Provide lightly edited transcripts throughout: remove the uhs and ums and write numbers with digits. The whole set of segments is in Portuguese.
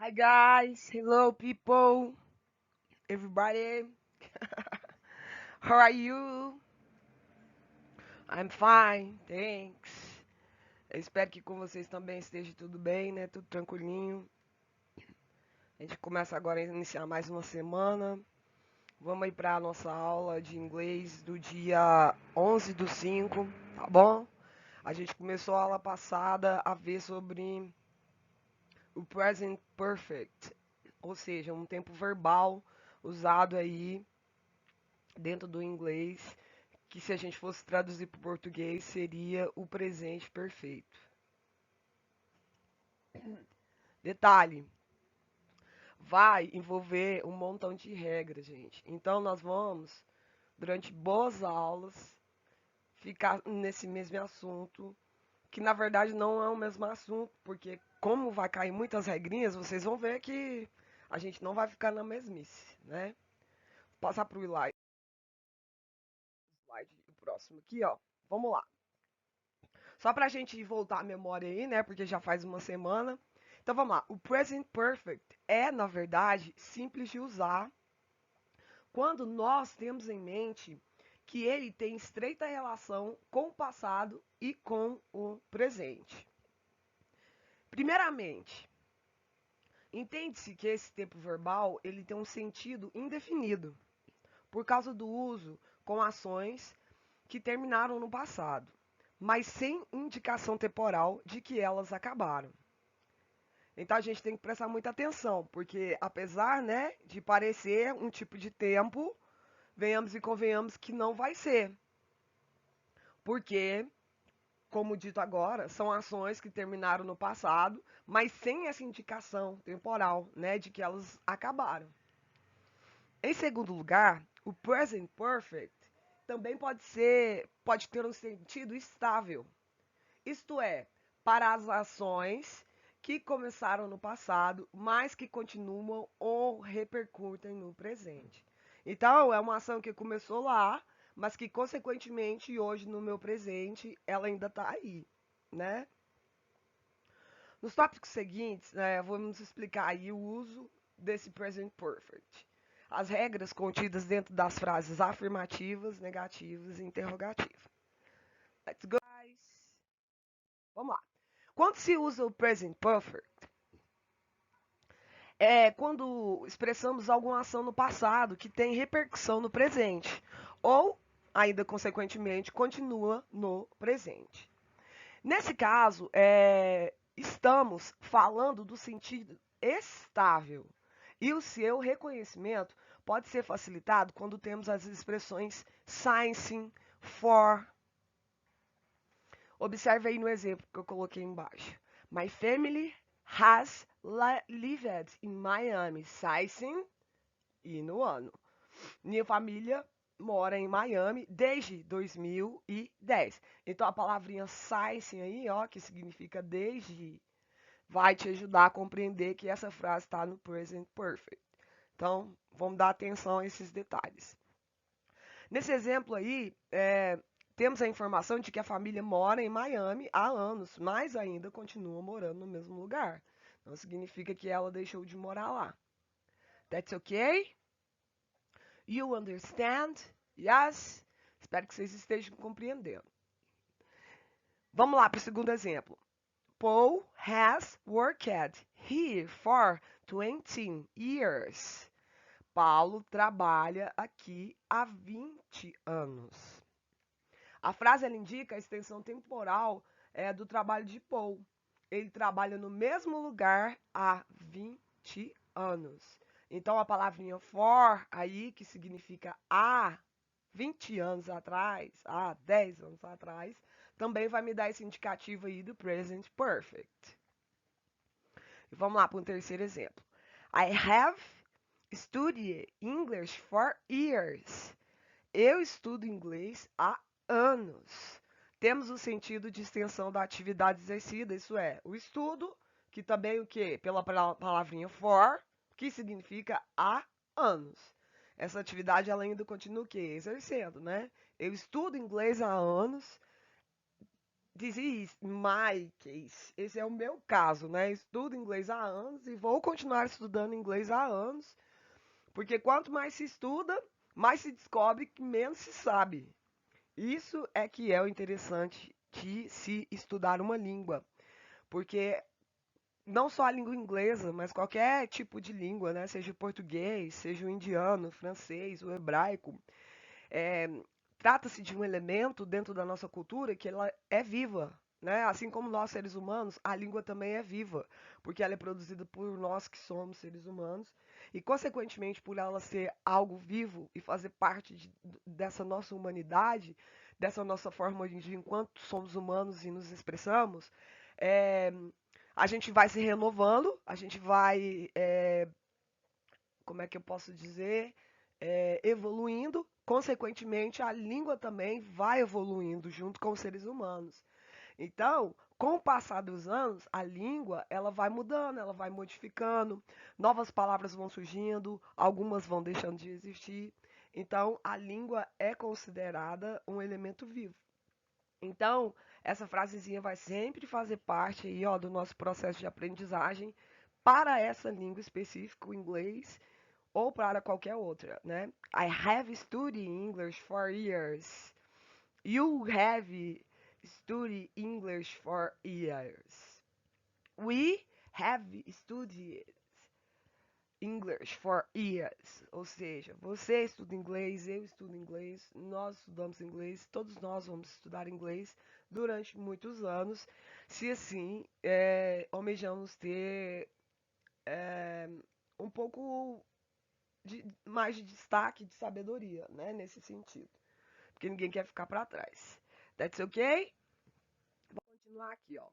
Hi guys, hello people, everybody. How are you? I'm fine, thanks. Eu espero que com vocês também esteja tudo bem, né? Tudo tranquilinho. A gente começa agora a iniciar mais uma semana. Vamos aí para a nossa aula de inglês do dia 11/5, tá bom? A gente começou a aula passada a ver sobre o present perfect, ou seja, um tempo verbal usado aí dentro do inglês que se a gente fosse traduzir para o português seria o presente perfeito. Detalhe, vai envolver um montão de regras, gente. Então nós vamos, durante boas aulas, ficar nesse mesmo assunto, que na verdade não é o mesmo assunto, porque como vai cair muitas regrinhas, vocês vão ver que a gente não vai ficar na mesmice, né? Vou passar para o slide, o próximo aqui, ó. Vamos lá. Só para a gente voltar a memória aí, né? Porque já faz uma semana. Então vamos lá. O present perfect é, na verdade, simples de usar quando nós temos em mente que ele tem estreita relação com o passado e com o presente. Primeiramente, entende-se que esse tempo verbal ele tem um sentido indefinido por causa do uso com ações que terminaram no passado, mas sem indicação temporal de que elas acabaram. Então a gente tem que prestar muita atenção, porque apesar, né, de parecer um tipo de tempo, venhamos e convenhamos que não vai ser. Porque, como dito agora, são ações que terminaram no passado, mas sem essa indicação temporal, né, de que elas acabaram. Em segundo lugar, o present perfect também pode ter um sentido estável. Isto é, para as ações que começaram no passado, mas que continuam ou repercutem no presente. Então, é uma ação que começou lá, mas que, consequentemente, hoje no meu presente, ela ainda está aí, né? Nos tópicos seguintes, né, vamos explicar aí o uso desse present perfect. As regras contidas dentro das frases afirmativas, negativas e interrogativas. Let's go, guys! Vamos lá. Quando se usa o present perfect, é quando expressamos alguma ação no passado que tem repercussão no presente, ou, ainda consequentemente, continua no presente. Nesse caso, estamos falando do sentido estável, e o seu reconhecimento pode ser facilitado quando temos as expressões since, for. Observe aí no exemplo que eu coloquei embaixo. My family has lived in Miami since e no ano. Minha família mora em Miami desde 2010. Então a palavrinha since aí, ó, que significa desde, vai te ajudar a compreender que essa frase está no present perfect. Então, vamos dar atenção a esses detalhes. Nesse exemplo aí, temos a informação de que a família mora em Miami há anos, mas ainda continua morando no mesmo lugar. Não significa que ela deixou de morar lá. That's okay? You understand? Yes? Espero que vocês estejam compreendendo. Vamos lá para o segundo exemplo. Paul has worked here for 20 years. Paulo trabalha aqui há 20 anos. A frase ela indica a extensão temporal do trabalho de Paul. Ele trabalha no mesmo lugar há 20 anos. Então a palavrinha for aí, que significa há 20 anos atrás, há 10 anos atrás, também vai me dar esse indicativo aí do present perfect. E vamos lá para um terceiro exemplo. I have studied English for years. Eu estudo inglês há anos. Temos o sentido de extensão da atividade exercida, isso é, o estudo, que também o quê? Pela palavrinha for, que significa há anos. Essa atividade ela ainda continua o quê? Exercendo, né? Eu estudo inglês há anos, this is my case. Esse é o meu caso, né? Estudo inglês há anos e vou continuar estudando inglês há anos, porque quanto mais se estuda, mais se descobre que menos se sabe. Isso é que é o interessante de se estudar uma língua, porque não só a língua inglesa, mas qualquer tipo de língua, né? Seja o português, seja o indiano, o francês, o hebraico, é, trata-se de um elemento dentro da nossa cultura que ela é viva, né? Assim como nós seres humanos, a língua também é viva, porque ela é produzida por nós que somos seres humanos e, consequentemente, por ela ser algo vivo e fazer parte dessa nossa humanidade, dessa nossa forma de enquanto somos humanos e nos expressamos, é, a gente vai se renovando, a gente vai, como é que eu posso dizer, evoluindo. Consequentemente, a língua também vai evoluindo junto com os seres humanos. Então, com o passar dos anos, a língua ela vai mudando, ela vai modificando, novas palavras vão surgindo, algumas vão deixando de existir. Então, a língua é considerada um elemento vivo. Então, essa frasezinha vai sempre fazer parte aí, ó, do nosso processo de aprendizagem para essa língua específica, o inglês, ou para qualquer outra, né? I have studied English for years. You have studied English for years. We have studied English for years. Ou seja, você estuda inglês, eu estudo inglês, nós estudamos inglês, todos nós vamos estudar inglês durante muitos anos, se assim almejamos ter um pouco mais de destaque, de sabedoria, né, nesse sentido. Porque ninguém quer ficar para trás. That's okay? Vou continuar aqui, ó.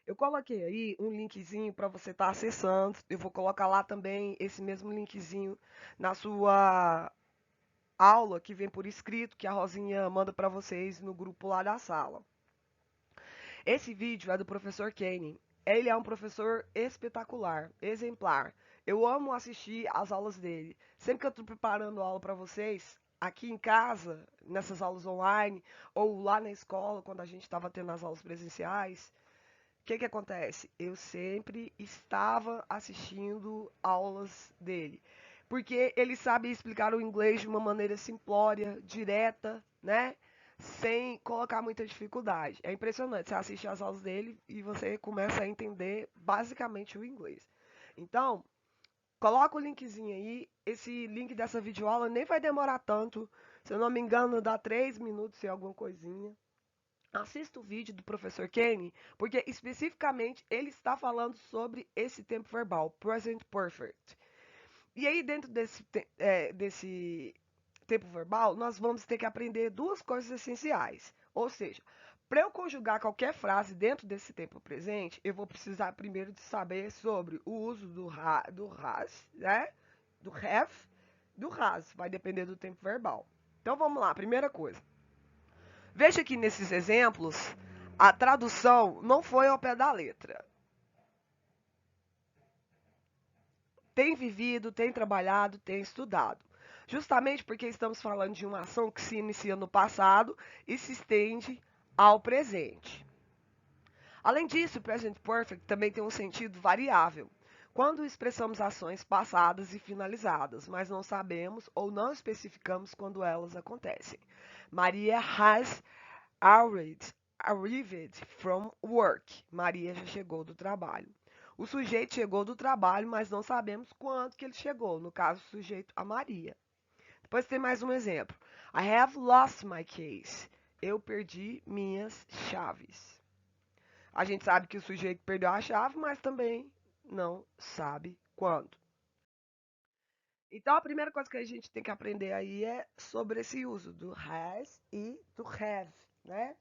Eu coloquei aí um linkzinho para você estar acessando. Eu vou colocar lá também esse mesmo linkzinho na sua aula que vem por escrito, que a Rosinha manda para vocês no grupo lá da sala. Esse vídeo é do professor Kenny. Ele é um professor espetacular, exemplar. Eu amo assistir às aulas dele. Sempre que eu estou preparando aula para vocês, aqui em casa, nessas aulas online, ou lá na escola, quando a gente estava tendo as aulas presenciais, o que acontece? Eu sempre estava assistindo aulas dele. Porque ele sabe explicar o inglês de uma maneira simplória, direta, né? Sem colocar muita dificuldade. É impressionante. Você assiste as aulas dele e você começa a entender basicamente o inglês. Então, coloca o linkzinho aí. Esse link dessa videoaula nem vai demorar tanto. Se eu não me engano, dá 3 minutos e alguma coisinha. Assista o vídeo do professor Kenny, porque especificamente ele está falando sobre esse tempo verbal, present perfect. E aí, dentro desse tempo verbal, nós vamos ter que aprender duas coisas essenciais. Ou seja, para eu conjugar qualquer frase dentro desse tempo presente, eu vou precisar primeiro de saber sobre o uso do has, né? Do have, do has. Vai depender do tempo verbal. Então vamos lá, primeira coisa. Veja que nesses exemplos, a tradução não foi ao pé da letra. Tem vivido, tem trabalhado, tem estudado. Justamente porque estamos falando de uma ação que se inicia no passado e se estende ao presente. Além disso, o present perfect também tem um sentido variável. Quando expressamos ações passadas e finalizadas, mas não sabemos ou não especificamos quando elas acontecem. Maria has arrived from work. Maria já chegou do trabalho. O sujeito chegou do trabalho, mas não sabemos quando que ele chegou. No caso, o sujeito, a Maria. Depois tem mais um exemplo. I have lost my keys. Eu perdi minhas chaves. A gente sabe que o sujeito perdeu a chave, mas também não sabe quando. Então, a primeira coisa que a gente tem que aprender aí é sobre esse uso do has e do have, né?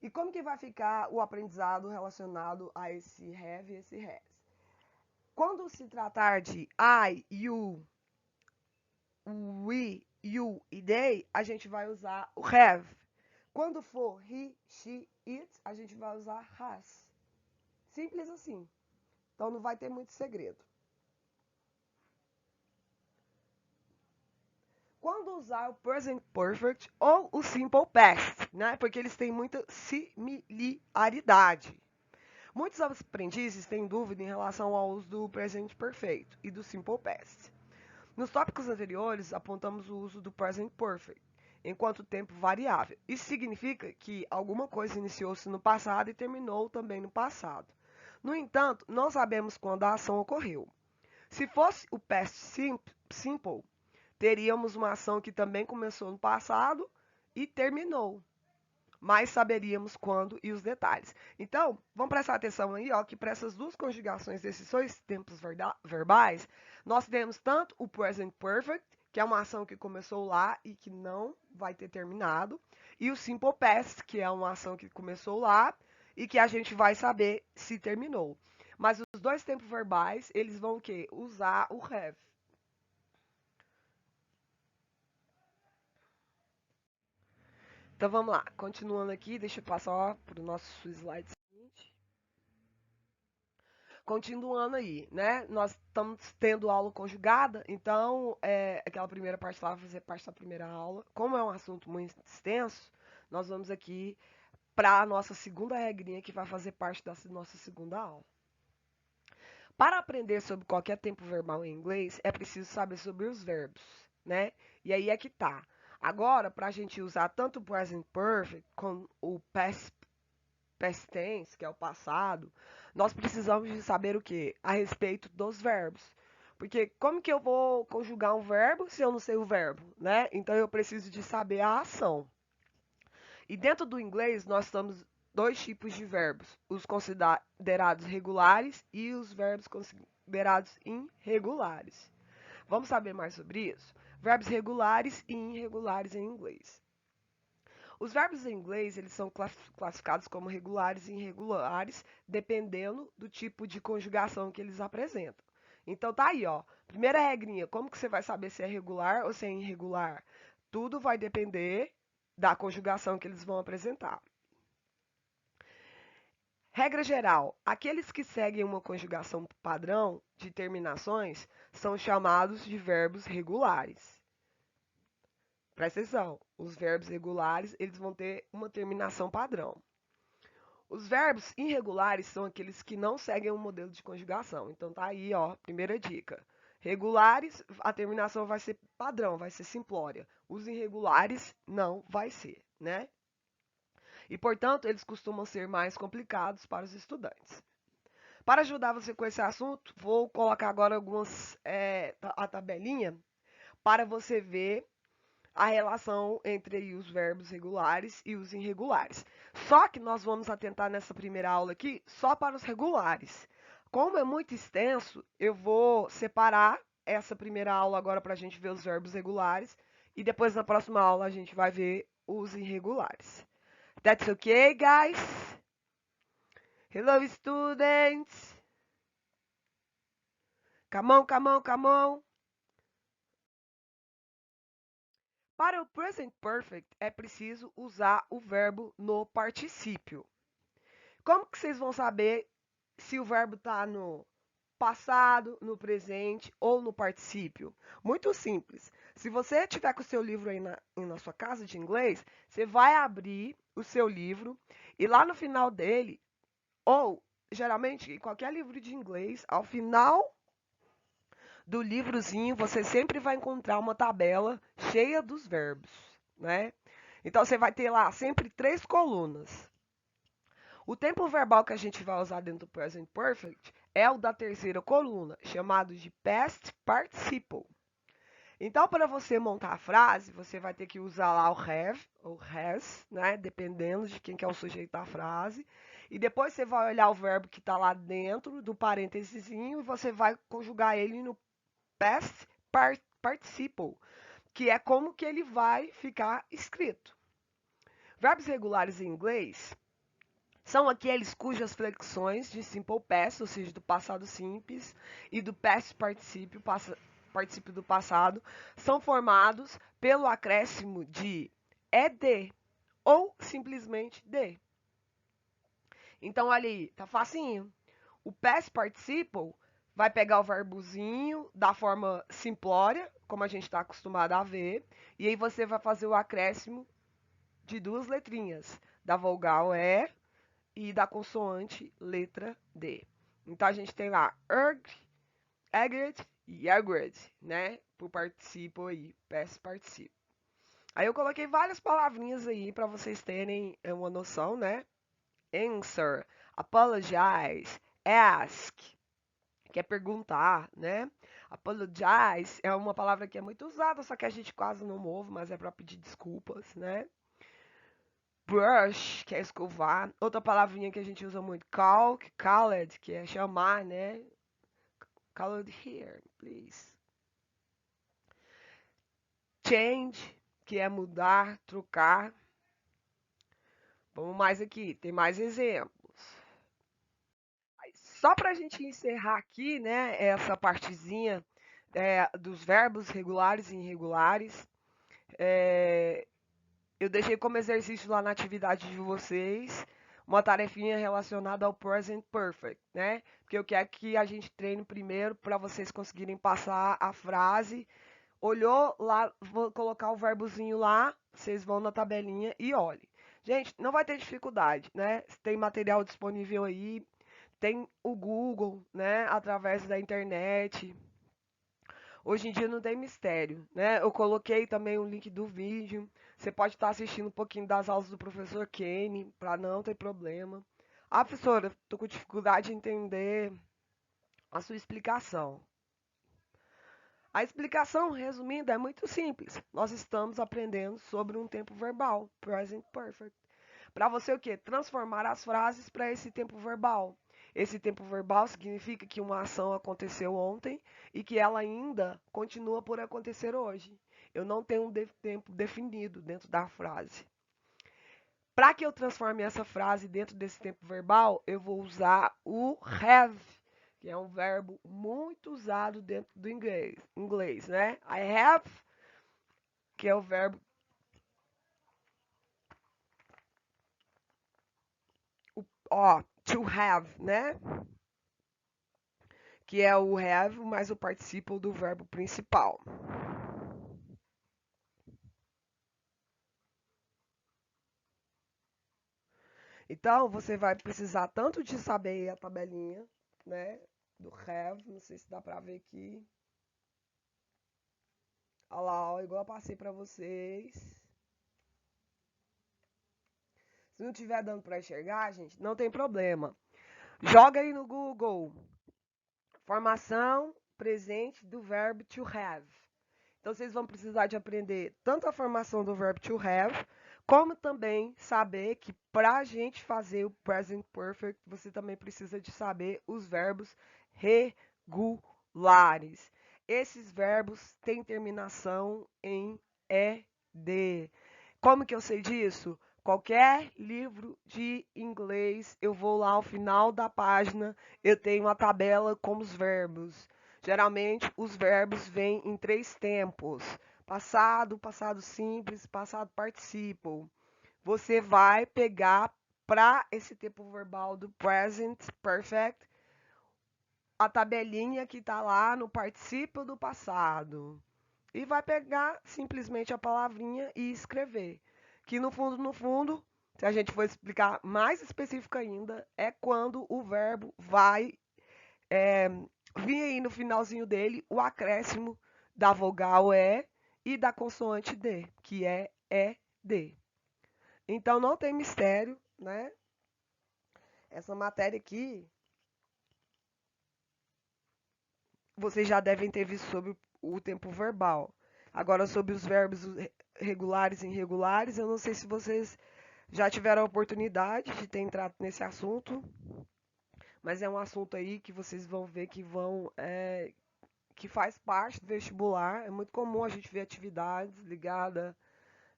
E como que vai ficar o aprendizado relacionado a esse have e esse has? Quando se tratar de I, you, we, you e they, a gente vai usar o have. Quando for he, she, it, a gente vai usar has. Simples assim. Então não vai ter muito segredo. Quando usar o present perfect ou o simple past, né? Porque eles têm muita similaridade. Muitos aprendizes têm dúvida em relação ao uso do presente perfeito e do simple past. Nos tópicos anteriores, apontamos o uso do present perfect enquanto tempo variável. Isso significa que alguma coisa iniciou-se no passado e terminou também no passado. No entanto, não sabemos quando a ação ocorreu. Se fosse o past simple, teríamos uma ação que também começou no passado e terminou, mas saberíamos quando e os detalhes. Então, vamos prestar atenção aí, ó, que para essas duas conjugações desses dois tempos verbais, nós temos tanto o present perfect, que é uma ação que começou lá e que não vai ter terminado, e o simple past, que é uma ação que começou lá e que a gente vai saber se terminou. Mas os dois tempos verbais, eles vão o quê? Usar o have. Então vamos lá, continuando aqui, deixa eu passar para o nosso slide seguinte. Continuando aí, né? Nós estamos tendo aula conjugada, então aquela primeira parte lá vai fazer parte da primeira aula. Como é um assunto muito extenso, nós vamos aqui para a nossa segunda regrinha que vai fazer parte da nossa segunda aula. Para aprender sobre qualquer tempo verbal em inglês, é preciso saber sobre os verbos, né? E aí é que tá. Agora, para a gente usar tanto o present perfect como o past tense, que é o passado, nós precisamos de saber o quê? A respeito dos verbos. Porque como que eu vou conjugar um verbo se eu não sei o verbo, né? Então eu preciso de saber a ação. E dentro do inglês nós temos dois tipos de verbos, os considerados regulares e os verbos considerados irregulares. Vamos saber mais sobre isso? Verbos regulares e irregulares em inglês. Os verbos em inglês, eles são classificados como regulares e irregulares, dependendo do tipo de conjugação que eles apresentam. Então tá aí, ó. Primeira regrinha, como que você vai saber se é regular ou se é irregular? Tudo vai depender da conjugação que eles vão apresentar. Regra geral, aqueles que seguem uma conjugação padrão de terminações são chamados de verbos regulares. Presta atenção, os verbos regulares, eles vão ter uma terminação padrão. Os verbos irregulares são aqueles que não seguem um modelo de conjugação. Então tá aí, ó, primeira dica. Regulares, a terminação vai ser padrão, vai ser simplória. Os irregulares não vai ser, né? E, portanto, eles costumam ser mais complicados para os estudantes. Para ajudar você com esse assunto, vou colocar agora a tabelinha para você ver a relação entre os verbos regulares e os irregulares. Só que nós vamos atentar nessa primeira aula aqui só para os regulares. Como é muito extenso, eu vou separar essa primeira aula agora para a gente ver os verbos regulares e depois na próxima aula a gente vai ver os irregulares. That's okay, guys? Hello, students! Come on, come on, come on! Para o present perfect, é preciso usar o verbo no particípio. Como que vocês vão saber se o verbo está no passado, no presente ou no particípio? Muito simples. Se você tiver com o seu livro aí na sua casa de inglês, você vai abrir o seu livro e lá no final dele, ou geralmente em qualquer livro de inglês, ao final do livrozinho, você sempre vai encontrar uma tabela cheia dos verbos, né? Então você vai ter lá sempre 3 colunas. O tempo verbal que a gente vai usar dentro do present perfect é o da terceira coluna, chamado de past participle. Então, para você montar a frase, você vai ter que usar lá o have ou has, né? Dependendo de quem que é o sujeito da frase. E depois você vai olhar o verbo que está lá dentro do parênteses e você vai conjugar ele no past participle, que é como que ele vai ficar escrito. Verbos regulares em inglês são aqueles cujas flexões de simple past, ou seja, do passado simples, e do past particípio do passado, são formados pelo acréscimo de ed ou simplesmente de. Então, olha aí, tá facinho. O past participle vai pegar o verbozinho da forma simplória, como a gente está acostumado a ver, e aí você vai fazer o acréscimo de duas letrinhas, da vogal E e da consoante letra D. Então a gente tem lá erg, egged e egged, né? Por participo aí, past participo. Aí eu coloquei várias palavrinhas aí para vocês terem uma noção, né? Answer, apologize, ask, que é perguntar, né? Apologize é uma palavra que é muito usada, só que a gente quase não ouve, mas é para pedir desculpas, né? Brush, que é escovar. Outra palavrinha que a gente usa muito, call, called, que é chamar, né? Called here, please. Change, que é mudar, trocar. Vamos mais aqui, tem mais exemplos. Só para a gente encerrar aqui, né, essa partezinha dos verbos regulares e irregulares, é, eu deixei como exercício lá na atividade de vocês uma tarefinha relacionada ao present perfect, né? Porque eu quero que a gente treine primeiro para vocês conseguirem passar a frase. Olhou lá, vou colocar o verbozinho lá, vocês vão na tabelinha e olhem. Gente, não vai ter dificuldade, né? Tem material disponível aí, tem o Google, né? Através da internet. Hoje em dia não tem mistério, né? Eu coloquei também o link do vídeo. Você pode estar assistindo um pouquinho das aulas do professor Kenny, para não ter problema. Ah, professora, tô com dificuldade de entender a sua explicação. A explicação, resumindo, é muito simples. Nós estamos aprendendo sobre um tempo verbal, present perfect. Para você o quê? Transformar as frases para esse tempo verbal. Esse tempo verbal significa que uma ação aconteceu ontem e que ela ainda continua por acontecer hoje. Eu não tenho um tempo definido dentro da frase. Para que eu transforme essa frase dentro desse tempo verbal, eu vou usar o have, que é um verbo muito usado dentro do inglês, né? I have, que é o verbo, to have, né? Que é o have mais o participo do verbo principal. Então, você vai precisar tanto de saber a tabelinha, né, do have, não sei se dá pra ver aqui. Olha lá, ó, igual eu passei pra vocês. Se não tiver dando pra enxergar, gente, não tem problema. Joga aí no Google, formação presente do verbo to have. Então, vocês vão precisar de aprender tanto a formação do verbo to have, como também saber que para a gente fazer o present perfect, você também precisa de saber os verbos regulares. Esses verbos têm terminação em ed. Como que eu sei disso? Qualquer livro de inglês, eu vou lá ao final da página, eu tenho uma tabela com os verbos. Geralmente, os verbos vêm em três tempos: passado, passado simples, passado participo. Você vai pegar para esse tempo verbal do present perfect a tabelinha que está lá no participo do passado e vai pegar simplesmente a palavrinha e escrever. Que no fundo, se a gente for explicar mais específico ainda, é quando o verbo vai vir aí no finalzinho dele o acréscimo da vogal E e da consoante D, que é ED. Então não tem mistério, né? Essa matéria aqui, vocês já devem ter visto sobre o tempo verbal. Agora, sobre os verbos regulares e irregulares, eu não sei se vocês já tiveram a oportunidade de ter entrado nesse assunto, mas é um assunto aí que vocês vão ver que faz parte do vestibular. É muito comum a gente ver atividades ligadas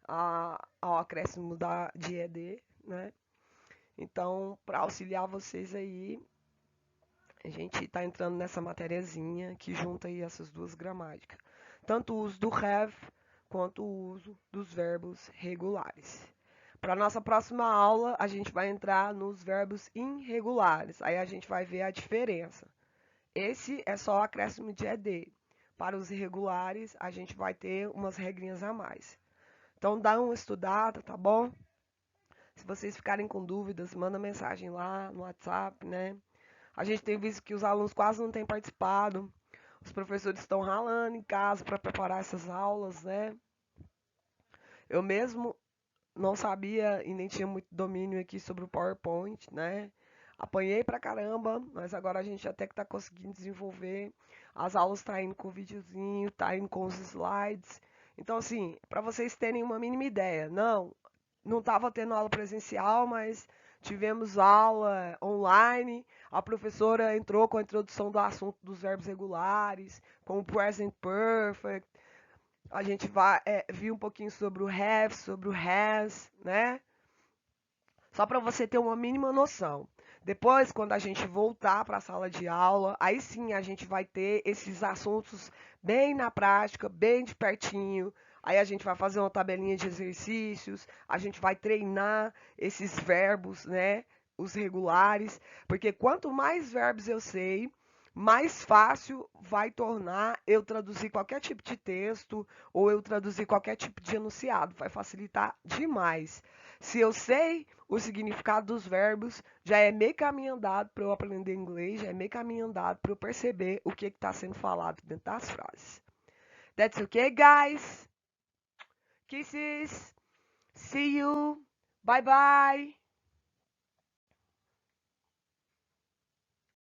ao acréscimo de ED, né? Então, para auxiliar vocês aí, a gente está entrando nessa matériazinha que junta aí essas duas gramáticas. Tanto o uso do have quanto o uso dos verbos regulares. Para nossa próxima aula, a gente vai entrar nos verbos irregulares. Aí a gente vai ver a diferença Esse é só o acréscimo de ED. Para os irregulares, a gente vai ter umas regrinhas a mais. Então, dá uma estudada, tá bom? Se vocês ficarem com dúvidas, manda mensagem lá no WhatsApp, né? A gente tem visto que os alunos quase não têm participado. Os professores estão ralando em casa para preparar essas aulas, né? Eu mesmo não sabia e nem tinha muito domínio aqui sobre o PowerPoint, né? Apanhei pra caramba, mas agora a gente até que tá conseguindo desenvolver. As aulas tá indo com videozinho, tá indo com os slides. Então, assim, para vocês terem uma mínima ideia, não estava tendo aula presencial, mas tivemos aula online. A professora entrou com a introdução do assunto dos verbos regulares, com o present perfect. A gente vai viu um pouquinho sobre o have, sobre o has, né? Só para você ter uma mínima noção. Depois, quando a gente voltar para a sala de aula, aí sim a gente vai ter esses assuntos bem na prática, bem de pertinho. Aí a gente vai fazer uma tabelinha de exercícios, a gente vai treinar esses verbos, né? Os regulares, porque quanto mais verbos eu sei, mais fácil vai tornar eu traduzir qualquer tipo de texto ou eu traduzir qualquer tipo de enunciado. Vai facilitar demais. Se eu sei o significado dos verbos, já é meio caminho andado para eu aprender inglês, já é meio caminho andado para eu perceber o que está sendo falado dentro das frases. That's okay, guys. Kisses. See you. Bye bye.